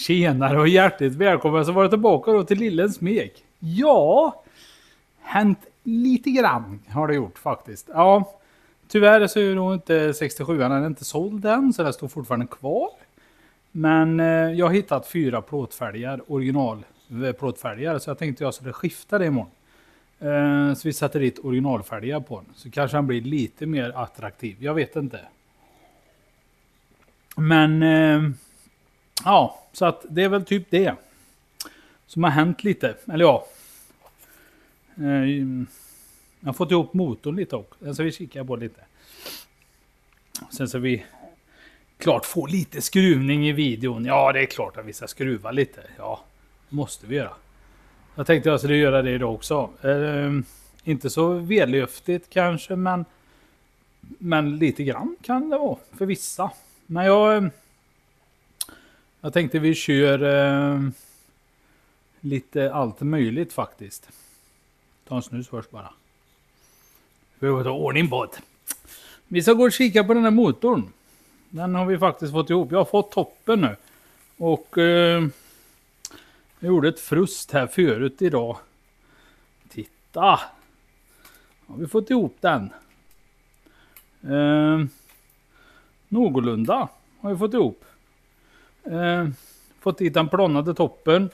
Tjenare och hjärtligt välkommen så var det tillbaka då till Lillens Smek. Ja, hänt lite grann har det gjort faktiskt. Ja, tyvärr så är nog inte 67an, den är inte såld än så den står fortfarande kvar. Men jag har hittat 4 plåtfälgar, original plåtfälgar, så jag tänkte jag skulle skifta det imorgon. Så vi sätter dit originalfälgar på den, så kanske han blir lite mer attraktiv, jag vet inte. Men ja, så att det är väl typ det som har hänt lite. Eller ja. Jag har fått ihop motorn lite också. Den ska vi kika på lite. Sen så vi klart få lite skruvning i videon. Ja, det är klart att vi ska skruva lite. Ja, måste vi göra. Jag tänkte jag skulle göra det idag också. Inte så vedlyftigt kanske, men lite grann kan det vara för vissa. Men jag tänkte vi kör lite allt möjligt faktiskt. Ta en snus först bara. Vi får ta ordning på det. Vi ska gå och kika på den här motorn. Den har vi faktiskt fått ihop. Jag har fått toppen nu. Och jag gjorde ett frust här förut idag. Titta. Har vi fått ihop den. Någorlunda har vi fått ihop. Fått dit den planade toppen.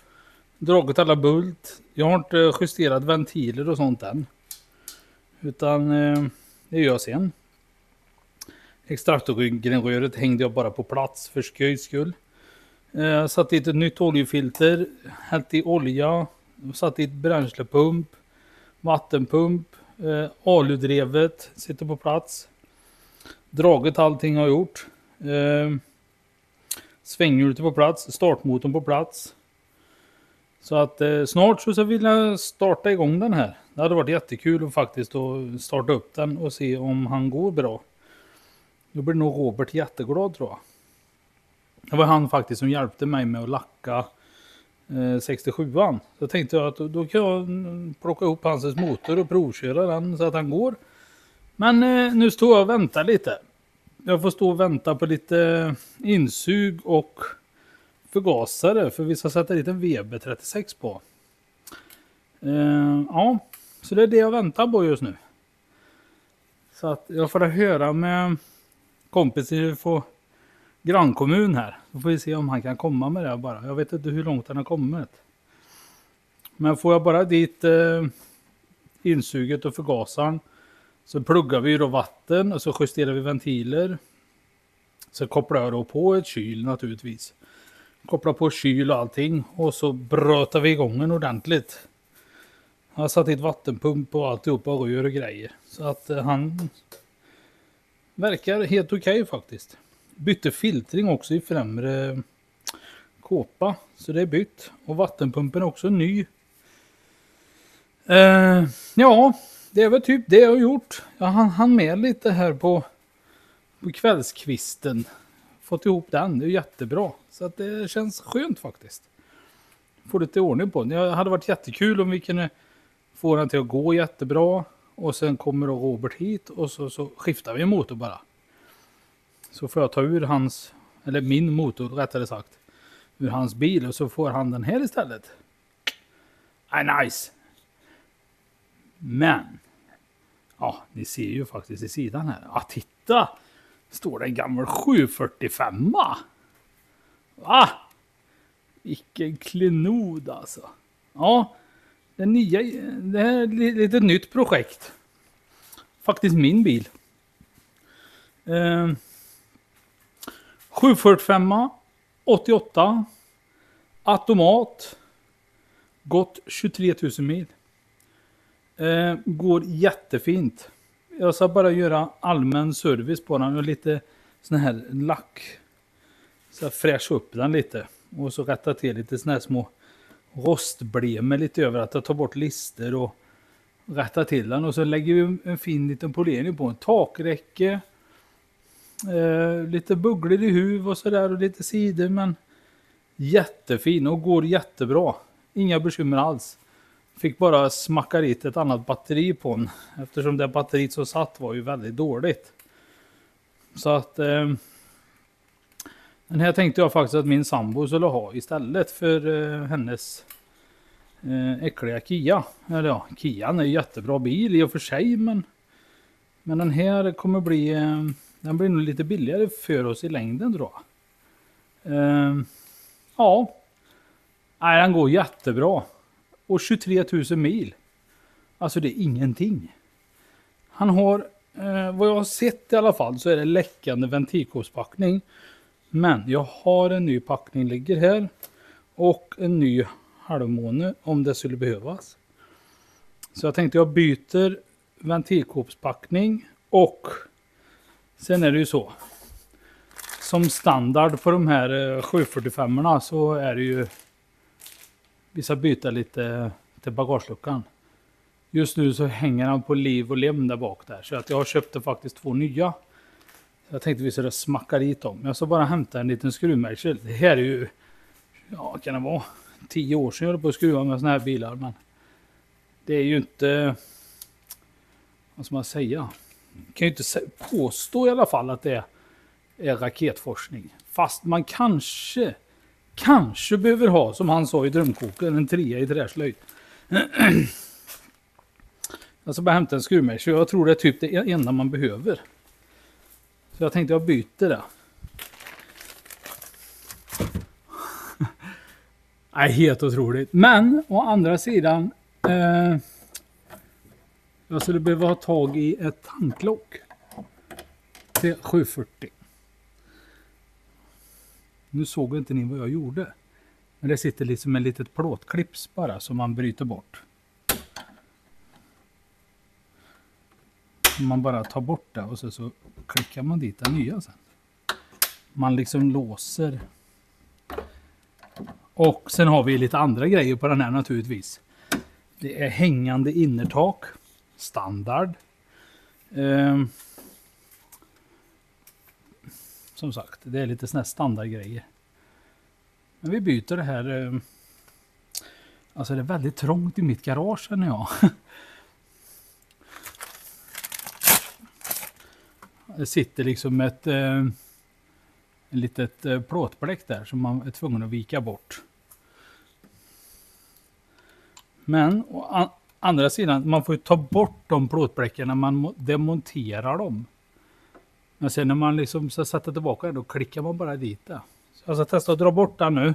Dragit alla bult. Jag har inte justerat ventiler och sånt än. Utan det gör jag sen. Extraktorröret hängde jag bara på plats för skojs skull. Satt dit ett nytt oljefilter. Hällt i olja. Satt dit bränslepump. Vattenpump. Aludrevet sitter på plats. Dragit allting har jag gjort. Svänghjulet på plats. Startmotorn på plats. Så att snart så vill jag starta igång den här. Det hade varit jättekul att faktiskt starta upp den och se om han går bra. Då blir nog Robert jätteglad tror jag. Det var han faktiskt som hjälpte mig med att lacka 67an. Så tänkte jag att då kan jag plocka ihop hans motor och provköra den så att han går. Men nu står jag och väntar lite. Jag får stå och vänta på lite insug och förgasare. För vi ska sätta dit en VB36 på. Ja, så det är det jag väntar på just nu. Så att jag får höra med kompisen på grannkommun här. Så får vi se om han kan komma med det bara. Jag vet inte hur långt han har kommit. Men får jag bara dit insuget och förgasaren. Så pluggar vi då vatten och så justerar vi ventiler. Så kopplar jag då på ett kyl naturligtvis. Kopplar på kyl och allting. Och så brötar vi igång den ordentligt. Jag har satt dit vattenpump och alltihopa och rör och grejer. Så att han verkar helt okej faktiskt. Bytte filtring också i främre kåpa. Så det är bytt. Och vattenpumpen är också ny. Ja, det är väl typ det jag har gjort. Jag hann med lite här på kvällskvisten. Fått ihop den, det är jättebra. Så att det känns skönt faktiskt. Få lite ordning på den. Det hade varit jättekul om vi kunde få den till att gå jättebra. Och sen kommer då Robert hit och så skiftar vi motor bara. Så får jag ta ur hans, eller min motor rättare sagt, ur hans bil och så får han den här istället. Nice! Men, ja, ni ser ju faktiskt i sidan här. Ja, titta! Står det en gammal 745. Va? Vilken klenod alltså. Ja, det här är lite nytt projekt. Faktiskt min bil. 745, 88, automat, gått 23 000 mil. Går jättefint. Jag ska bara göra allmän service på den och lite sån här lack. Så fräscha upp den lite. Och så rätta till lite såna här små rostblemer lite över att jag tar bort lister och rätta till den. Och så lägger vi en fin liten polering på en takräcke. Lite bugglor i huv och sådär och lite sidor, men jättefin och går jättebra. Inga bekymmer alls. Fick bara smacka dit ett annat batteri på den. Eftersom det batteriet som satt var ju väldigt dåligt. Så att Den här tänkte jag faktiskt att min sambo skulle ha istället för hennes äckliga Kia. Eller ja, Kian är ju jättebra bil i och för sig, men den här kommer bli den blir nog lite billigare för oss i längden, tror jag. Ja. Nej, den går jättebra. Och 23 000 mil. Alltså det är ingenting. Han har, vad jag har sett i alla fall, så är det läckande ventilkåpspackning. Men jag har en ny packning ligger här. Och en ny halvmåne om det skulle behövas. Så jag tänkte jag byter ventilkåpspackning. Och sen är det ju så. Som standard på de här 745erna så är det ju, vi ska byta lite till bagageluckan. Just nu så hänger han på liv och lem där bak där. Så att jag köpte faktiskt 2 nya. Jag tänkte vi skulle smacka dit dem. Jag ska bara hämta en liten skruvmejsel. Det här är ju, ja, kan det vara 10 år sedan jag höll på att skruva med såna här bilar. Men det är ju inte, vad ska man säga? Jag kan ju inte påstå i alla fall att det är raketforskning. Fast man kanske behöver ha, som han sa i drömkoken, en 3 i träslöjd. Jag ska bara hämta en skruvmejsel. Jag tror det är typ det enda man behöver. Så jag tänkte jag byter det. Nej, helt otroligt. Men å andra sidan, jag skulle behöva ha tag i ett tanklock till 740. Nu såg inte ni vad jag gjorde. Men det sitter liksom en litet plåtklips bara som man bryter bort. Man bara tar bort det och så klickar man dit den nya sen. Man liksom låser. Och sen har vi lite andra grejer på den här naturligtvis. Det är hängande innertak. Standard. Som sagt, det är lite såna här standardgrejer. Men vi byter det här. Alltså det är väldigt trångt i mitt garage, känner jag. Det sitter liksom ett litet plåtbläck där som man är tvungen att vika bort. Men å andra sidan, man får ju ta bort de plåtbläcken när man demonterar dem. Men sen när man liksom ska sätta tillbaka den, då klickar man bara dit det. Så jag ska testa att dra bort den nu.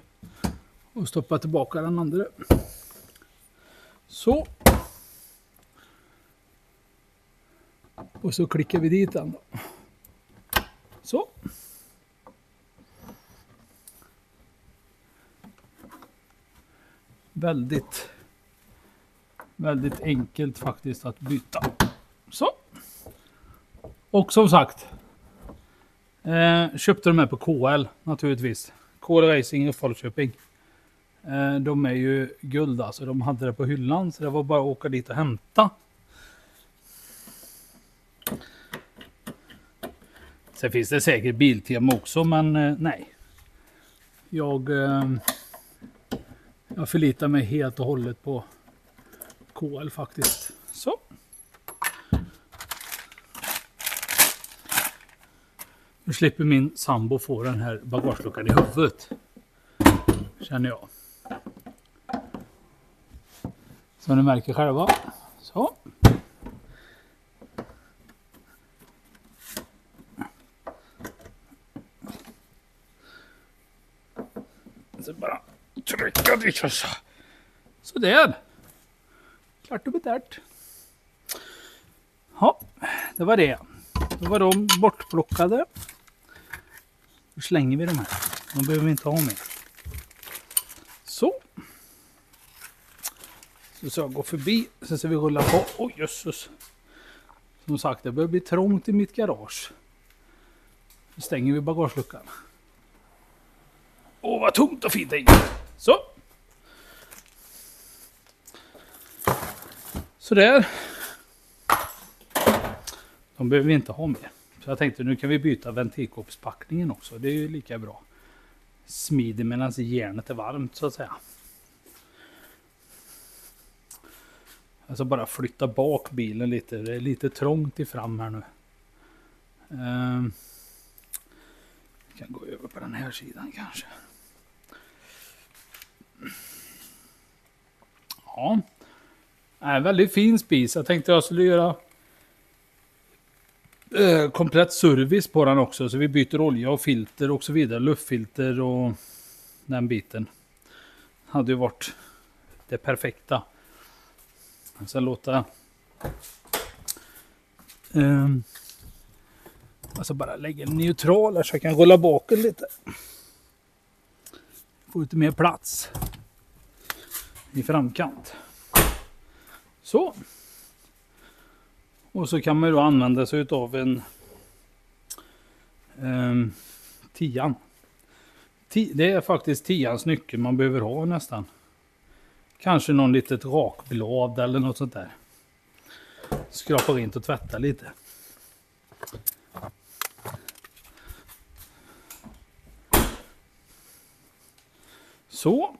Och stoppa tillbaka den andra. Så. Och så klickar vi dit den då. Så. Väldigt enkelt faktiskt att byta. Så. Och som sagt. Köpte de här på KL naturligtvis. KL Racing i Falköping. De är ju guld alltså. De hade det på hyllan så det var bara att åka dit och hämta. Sen finns det säkert Biltema också, men nej. Jag förlitar mig helt och hållet på KL faktiskt. Så. Nu slipper min sambo få den här bagageluckan i huvudet. Känner jag. Som ni märker själva. Så. Så bara trycka dit så. Så där. Klart och betärt. Ja, det var det. Då var de bortplockade. Då slänger vi de här. De behöver vi inte ha med. Så. Så jag går förbi. Så ska vi rulla på. Oj, jösses. Som sagt, det börjar bli trångt i mitt garage. Så stänger vi bagageluckan. Åh, vad tomt och fint det är. Så. Så där. De behöver vi inte ha mer. Så jag tänkte nu kan vi byta ventilkåpspackningen också. Det är ju lika bra. Smidig medan järnet är varmt så att säga. Alltså bara flytta bak bilen lite. Det är lite trångt i fram här nu. kan gå över på den här sidan kanske. Ja, väldigt fin spis. Jag tänkte jag skulle göra komplett service på den också. Så vi byter olja och filter och så vidare. Luftfilter och den biten. Hade ju varit det perfekta. Sen låta alltså bara lägga en neutral här så jag kan rulla bakåt lite. Få lite mer plats i framkant. Så. Och så kan man då använda sig av en 10. Det är faktiskt 10:ans nyckel man behöver ha nästan. Kanske någon litet rakblad eller något sånt där. Skrapa rent och tvätta lite. Så.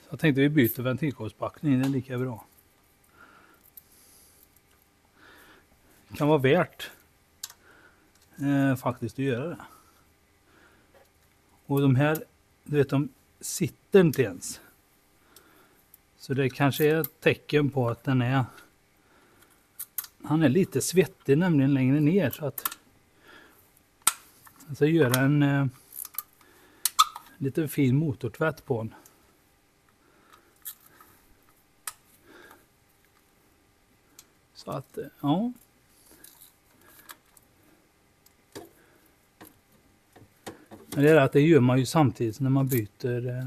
Jag tänkte vi byter ventilkortspackning, det är lika bra. Det kan vara värt faktiskt att göra det. Och de här, du vet, de sitter inte ens. Så det kanske är ett tecken på att han är lite svettig nämligen längre ner. Så att jag ska göra en lite fin motortvätt på den. Så att, ja. Men det är att det gör man ju samtidigt när man byter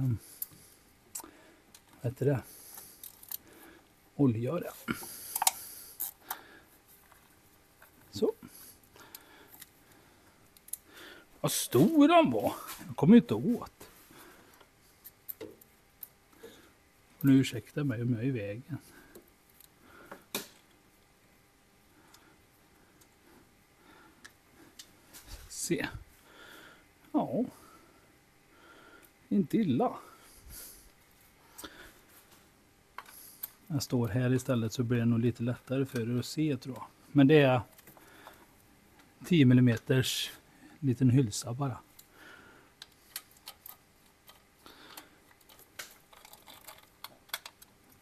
vad heter det? Olja och det. Så. Vad stor han var. Jag kommer inte åt. Nu ursäkta mig om jag är i vägen. Se. Ja. Inte illa. Jag står här istället så blir det nog lite lättare för er att se, tror jag. Men det är 10 mm liten hylsa bara.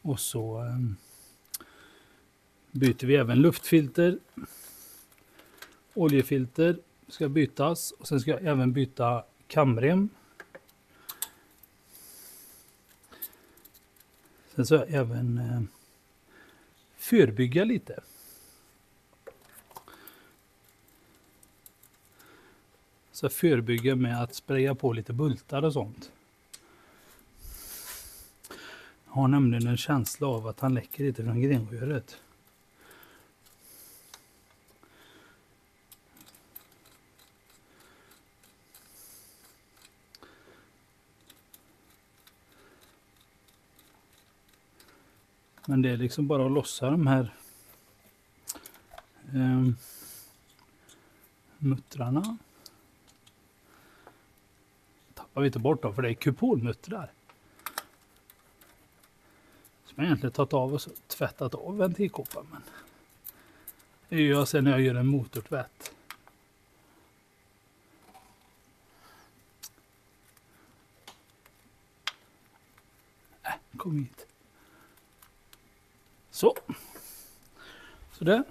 Och så byter vi även luftfilter. Oljefilter ska bytas och sen ska jag även byta kamrem. Sen så jag även förbygga lite. Så förbygga med att spraya på lite bultar och sånt. Jag har nämligen en känsla av att han läcker lite från grenröret. Men det är liksom bara att lossa de här muttrarna. Tappar vi inte bort dem för det är kupolmuttrar. Som jag egentligen tagit av och tvättat av ventilkoppar. Men det gör jag sen när jag gör en motortvätt. Kom hit. Så där.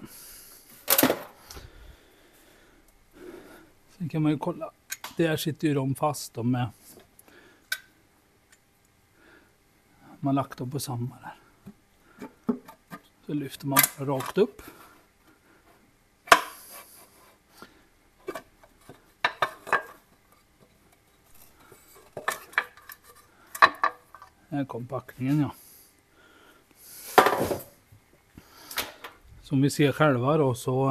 Sen kan man ju kolla. Där sitter ju de fast de med. Man lagt dem på samma där. Så lyfter man rakt upp. Här kom packningen, ja. Som vi ser själva då så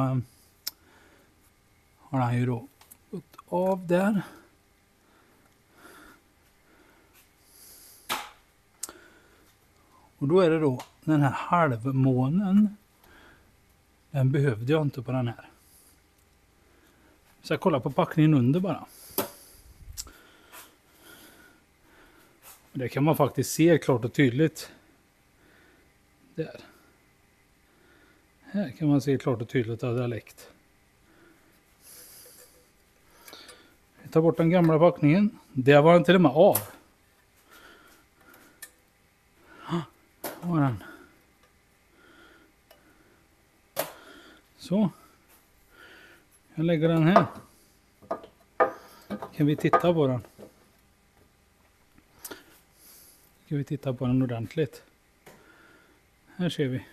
har han ju då gått av där. Och då är det då den här halvmånen. Den behövde jag inte på den här. Så jag kollar på packningen under bara. Det kan man faktiskt se klart och tydligt. Där. Här kan man se klart och tydligt att det har läckt. Ta bort den gamla packningen. Där var den till och med av. Var den. Så. Jag lägger den här. Kan vi titta på den? Ska vi titta på den ordentligt? Här ser vi.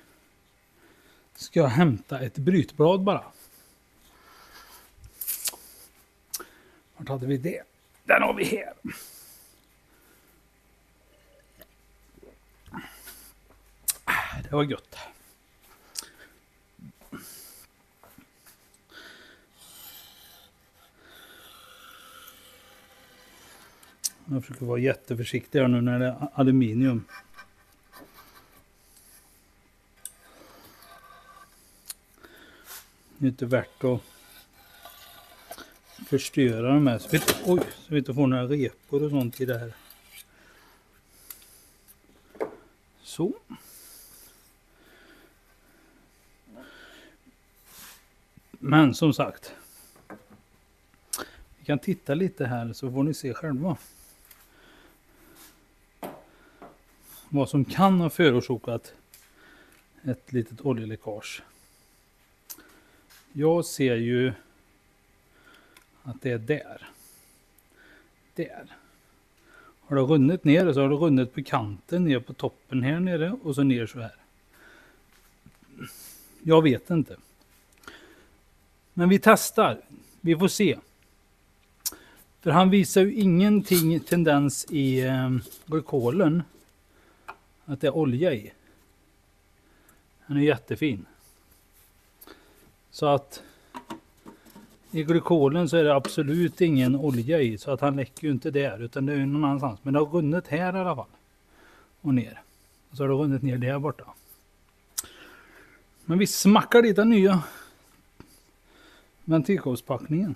Ska jag hämta ett brytblad bara. Vart hade vi det? Den har vi här. Det var gött. Jag försöker vara jätteförsiktig här nu när det är aluminium. Det är inte värt att förstöra de här så vi inte får några repor och sånt i det här. Så. Men som sagt. Vi kan titta lite här så får ni se själva. Vad som kan ha förorsakat ett litet oljeläckage. Jag ser ju att det är där. Där. Har det runnit ner så har det runnit på kanten ner på toppen här nere och så ner så här. Jag vet inte. Men vi testar. Vi får se. För han visar ju ingenting tendens i glykolen att det är olja i. Den är jättefin. Så att i glykolen så är det absolut ingen olja i. Så att han läcker ju inte där utan det är ju någon annanstans. Men det har runnit här i alla fall. Och ner. Och så har det runnit ner där borta. Men vi smackar dit den nya ventilkåpspackningen.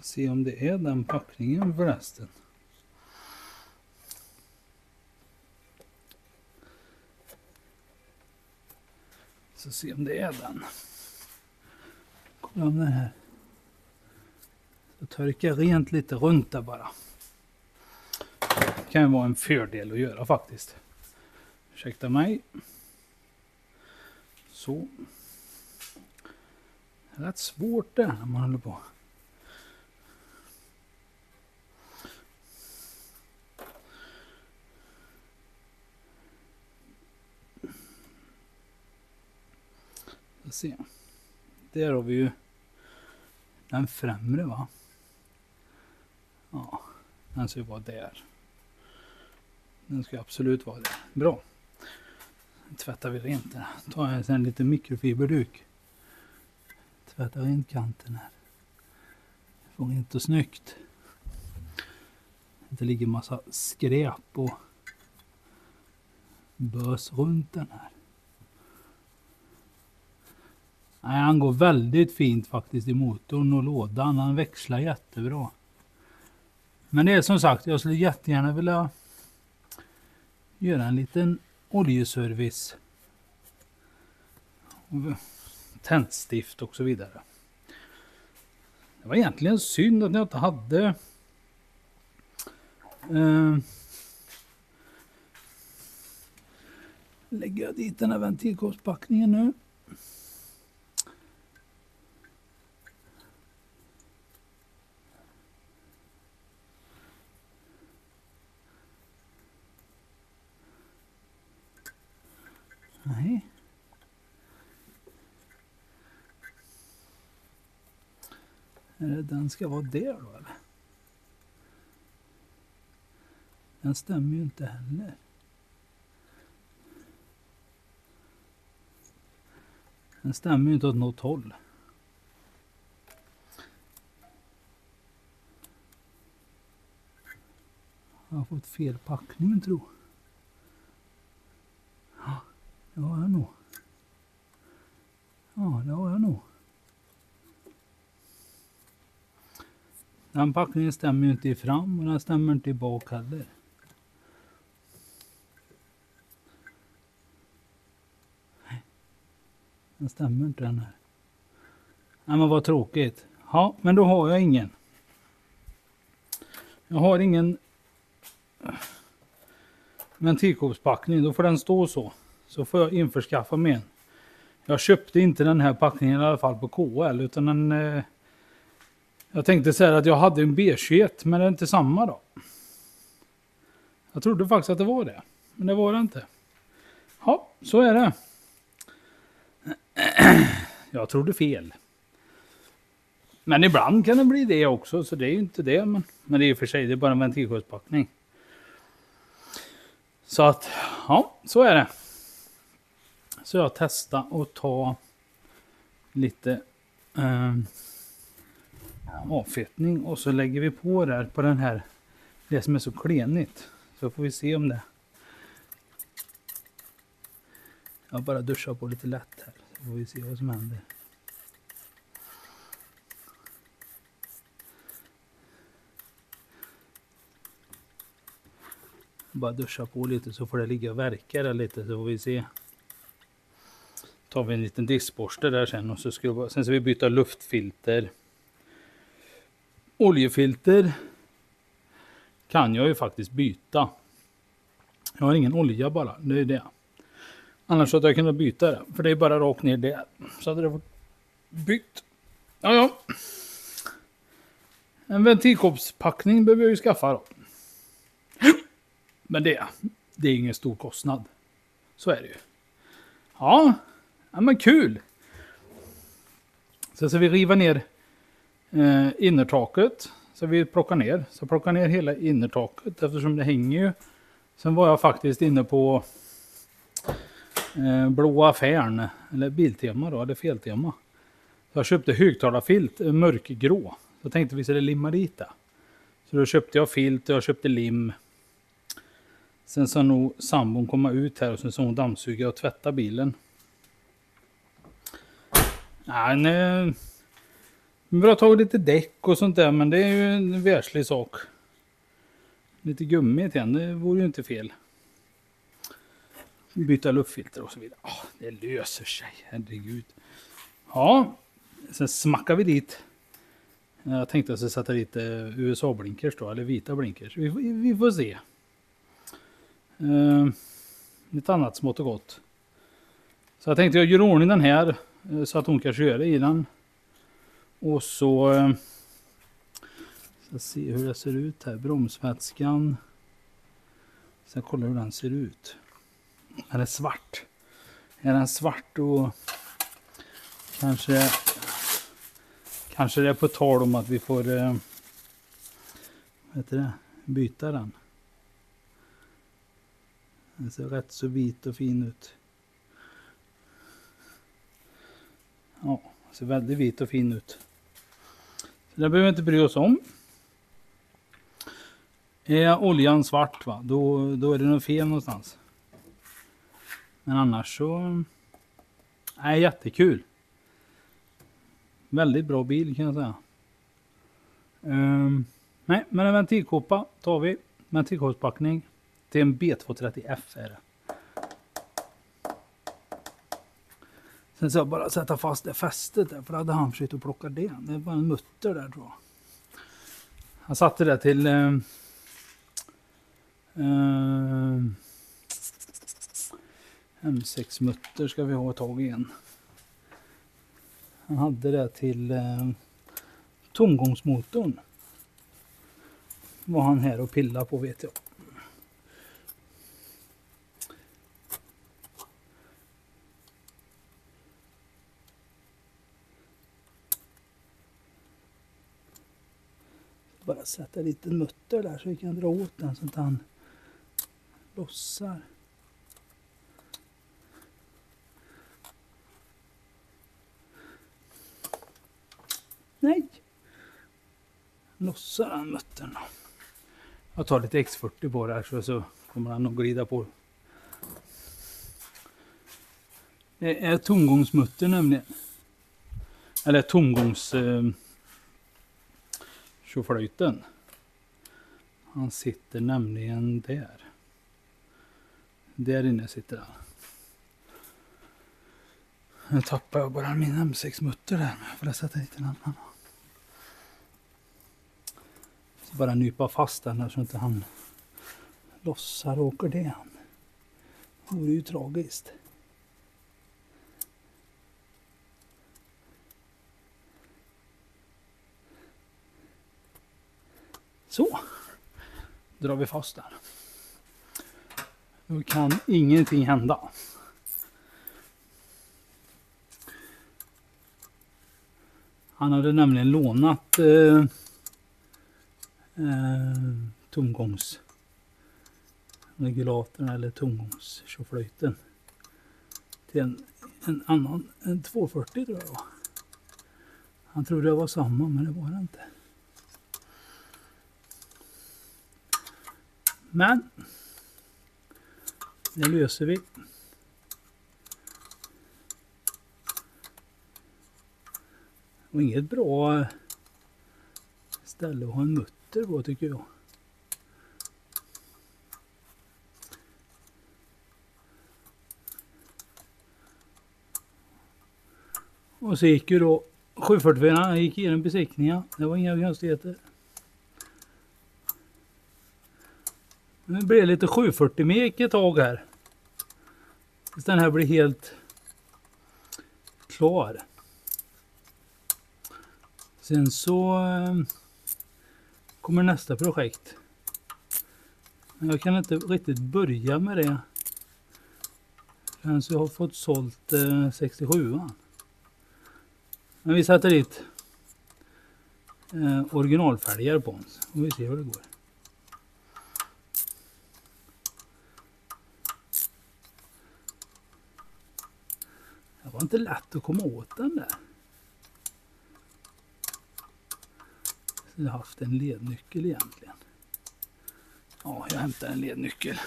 Se om det är den packningen förresten. Så se om det är den. Kolla om den här. Så törka rent lite runt där bara. Det kan ju vara en fördel att göra faktiskt. Ursäkta mig. Så. Det är rätt svårt där när man håller på. Se. Där har vi ju den främre va? Ja, den ska ju vara där. Den ska absolut vara där. Bra. Tvättar vi rent där. Tar jag en liten mikrofiberduk. Tvättar rent kanten här. Får inte snyggt. Det ligger massa skräp och bös runt den här. Nej, han går väldigt fint faktiskt i motorn och lådan. Han växlar jättebra. Men det är som sagt, jag skulle jättegärna vilja göra en liten oljeservice. Tändstift och så vidare. Det var egentligen synd att jag inte hade lägger jag dit den här ventilkåpspackningen nu. Nej. Den ska vara där då eller? Den stämmer ju inte heller. Den stämmer ju inte åt något håll. Jag har fått fel packning tror jag. Ja, det har jag nog. Ja, det har jag nog. Den packningen stämmer ju inte i fram och den stämmer inte i bak heller. Nej. Den stämmer inte den här. Nej men vad tråkigt. Ja men då har jag ingen. Jag har ingen ventilkåpspackning. Då får den stå så. Så får jag införskaffa mig en. Jag köpte inte den här packningen i alla fall på KL utan den... Jag tänkte säga att jag hade en B21 men det är inte samma då. Jag trodde faktiskt att det var det. Men det var det inte. Ja, så är det. Jag trodde fel. Men ibland kan det bli det också så det är ju inte det. Men det är i och för sig det är bara en ventilkåpspackning. Så att, ja, så är det. Så jag testar och ta lite avfettning och så lägger vi på där på den här, det som är så klenigt. Så får vi se om det. Jag bara duschar på lite lätt här så får vi se vad som händer. Bara duscha på lite så får det ligga och verka där lite så får vi se. Tar vi en liten diskborste där sen och så sen ska vi byta luftfilter. Oljefilter kan jag ju faktiskt byta. Jag har ingen olja bara, det är det. Annars hade jag kunnat byta det, för det är bara rakt ner där. Så hade det varit bytt. Ja. En ventilkåpspackning behöver jag ju skaffa då. Men det är ingen stor kostnad. Så är det ju. Ja men kul. Så vi riva ner innertaket. Så vi plockar ner. Så plockar ner hela innertaket eftersom det hänger ju. Sen var jag faktiskt inne på Blå affären. Eller Biltema då, eller Feltema. Så jag köpte högtalarfilt, mörkgrå. Så tänkte vi så det limma dit det. Så då köpte jag filt och jag köpte lim. Sen så nog sambon komma ut här och sen så hon dammsuga och tvätta bilen. Nej, vi har tagit lite däck och sånt där men det är ju en världslig sak. Lite gummi igen, det vore ju inte fel. Byta luftfilter och så vidare. Det löser sig, herregud. Ja, sen smackar vi dit. Jag tänkte att jag ska sätta lite USA-blinkers då, eller vita blinkers. Vi får se. Lite annat smått och gott. Så jag tänkte jag gör ordning den här så att hon kan köra i den. Och så ska se hur det ser ut här. Bromsvätskan. Så jag kollar hur den ser ut. Är det svart? Är den svart och kanske det är på tal om att vi får byta den. Den ser rätt så vit och fin ut. Ja, ser väldigt vit och fin ut. Så det behöver vi inte bry oss om. Är oljan svart va, då är det nog fel någonstans. Men annars så är jättekul. Väldigt bra bil kan jag säga. Nej, men en ventilkåpa tar vi. Ventilkåpspackning till en B230F är det. Sen så jag bara sätta fast det fästet där, för då hade han försökt att plocka det. Det var en mutter där tror jag. Han satte det till M6 mutter ska vi ha tag i en. Han hade det till tomgångsmotorn. Var han här och pilla på vet jag. Bara sätta lite mutter där så vi kan dra åt den så att han lossar. Nej! Lossar han muttern då. Jag tar lite X40 på det här så kommer han att glida på. Det är tomgångsmutter nämligen. Eller tomgångs... tjoflöjten. Han sitter nämligen där. Där inne sitter han. Nu tappar jag bara min M6-mutter där. För att sätta hit en annan. Så bara nypa fast den här så inte han lossar och åker det. Det vore ju tragiskt. Så. Drar vi fast där. Då kan ingenting hända. Han hade nämligen lånat tomgångsregulatorn eller tomgångstjoflöjten till en annan, en 240 tror jag var. Han trodde det var samma men det var det inte. Men det löser vi. Och inget bra ställe att ha en mutter på tycker jag. Och så gick ju då 740 gick i en besiktning. Det var inga konstigheter. Det blev lite 740 mek ett tag här. Tills den här blir helt klar. Sen så kommer nästa projekt. Men jag kan inte riktigt börja med det. Förrän jag har fått sålt 67. Men vi sätter dit originalfälgar på oss. Och vi ser hur det går. Det var inte lätt att komma åt den där. Så jag har haft en lednyckel egentligen. Ja, jag hämtar en lednyckel.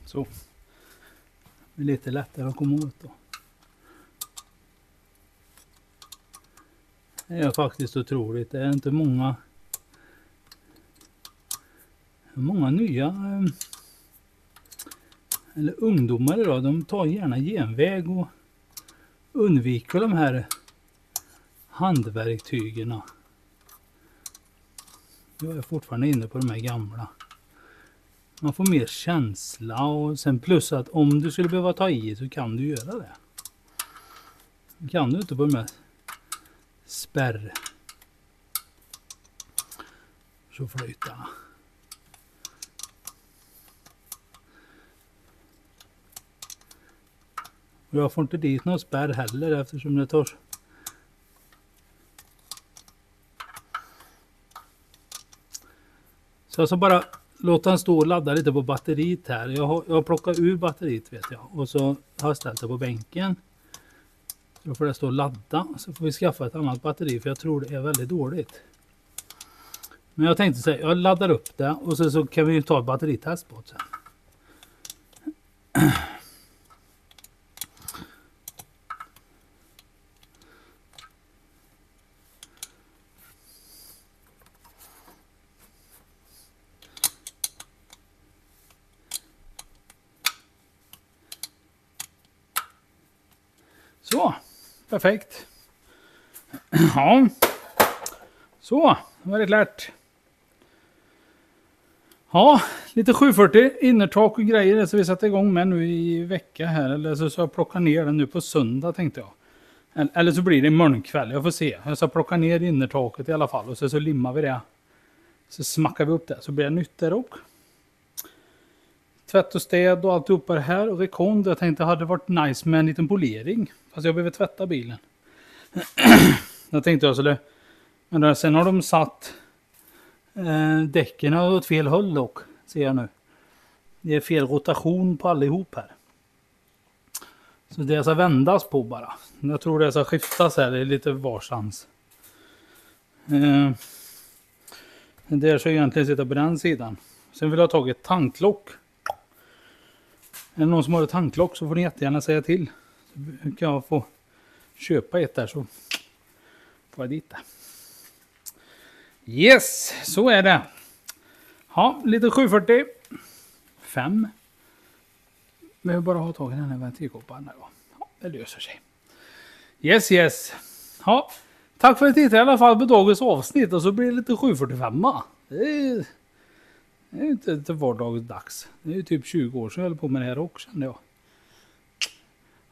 Så. Det är lite lättare att komma åt då. Det är faktiskt otroligt. Det är inte många nya eller ungdomar idag. De tar gärna genväg och undviker de här handverktygerna. Jag är fortfarande inne på de här gamla. Man får mer känsla och sen plus att om du skulle behöva ta i så kan du göra det. Kan du inte på de här tjoflöjtarna. Och jag får inte dit någon spärr heller eftersom det tar. Så jag ska bara låta den stå och ladda lite på batteriet här. Jag har plockat ur batteriet vet jag. Och så har jag ställt det på bänken. Då får det stå och ladda. Så får vi skaffa ett annat batteri för jag tror det är väldigt dåligt. Men jag tänkte säga, jag laddar upp det och så kan vi ta ett batteritest på det sen. Så, perfekt. Ja, så, det var det klart. Ja, lite 740 innertak och grejer så vi sätter igång med nu i vecka här. Eller så jag plockar ner den nu på söndag tänkte jag. Eller så blir det imorgon kväll, jag får se. Jag ska plocka ner innertaket i alla fall och så limmar vi det. Så smackar vi upp det så blir det nytt där också. Tvätt och städ och alltihopa det här och rekond. Jag tänkte det hade varit nice med en liten polering. Fast jag behöver tvätta bilen. Jag tänkte jag skulle. Men sen har de satt däcken åt fel håll och ser jag nu. Det är fel rotation på allihop här. Så det ska vändas på bara. Jag tror det ska skiftas här. Det är lite varsams. Det ska egentligen sitta på den sidan. Sen vill jag ha tagit ett tanklock. Är det någon som har ett tanklock så får ni jättegärna säga till. Så kan jag få köpa ett där så får jag dit det. Yes, så är det. Ja, lite 740. 5. Men jag bara ha tag i den här ventilkopparen. Ja, det löser sig. Yes. Ja, tack för att ni tittade i alla fall på dagens avsnitt. Och så blir det lite 745. Det är inte vardagsdags. Det är ju typ 20 år sedan jag höll på med det här också, kände jag.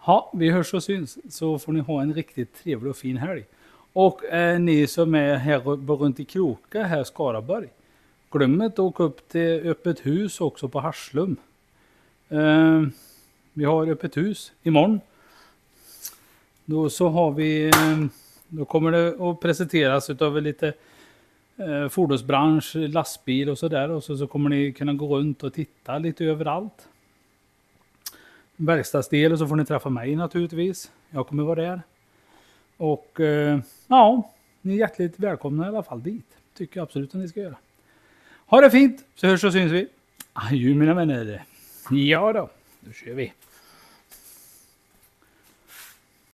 Ja, vi hörs och syns. Så får ni ha en riktigt trevlig och fin helg. Och ni som är här runt i Kroka här i Skaraborg. Glöm inte att åka upp till öppet hus också på Harslum. Vi har öppet hus imorgon. Då så har vi, då kommer det att presenteras utav lite fordonsbransch, lastbil och sådär. Och så kommer ni kunna gå runt och titta lite överallt. Verkstadsdel, och så får ni träffa mig naturligtvis. Jag kommer vara där. Och ja, ni är hjärtligt välkomna i alla fall dit. Tycker jag absolut att ni ska göra. Ha det fint, så hörs och syns vi. Adjö mina vänner. Ja då kör vi.